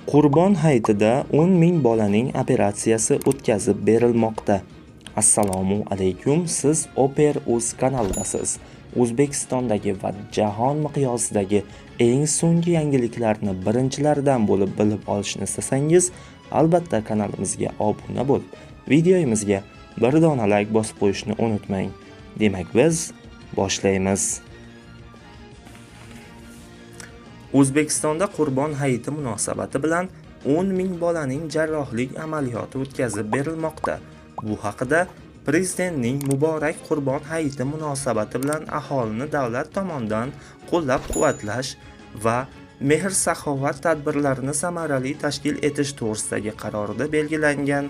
Qurbon hayitida 10 ming bolaning operatsiyasi o'tkazib berilmoqda. Assalomu alaykum, siz Oper.uz kanalidasiz. O'zbekistondagi va jahon miqyosidagi eng so'nggi yangiliklarni birinchilardan bo'lib bilib olishni istasangiz, albatta kanalimizga obuna bo'lib, videomizga bir dona like bosib qo'yishni unutmang. Demak, biz boshlaymiz. O'zbekistonda Qurbon hayiti munosabati bilan 10 ming bolaning jarrohlik amaliyoti o'tkazib berilmoqda. Bu haqida Prezidentning Muborak Qurbon hayiti munosabati bilan aholini davlat tomonidan qo'llab-quvvatlash va mehr-saxovat tadbirlarini samarali tashkil etish to'g'risidagi qarorida belgilangan.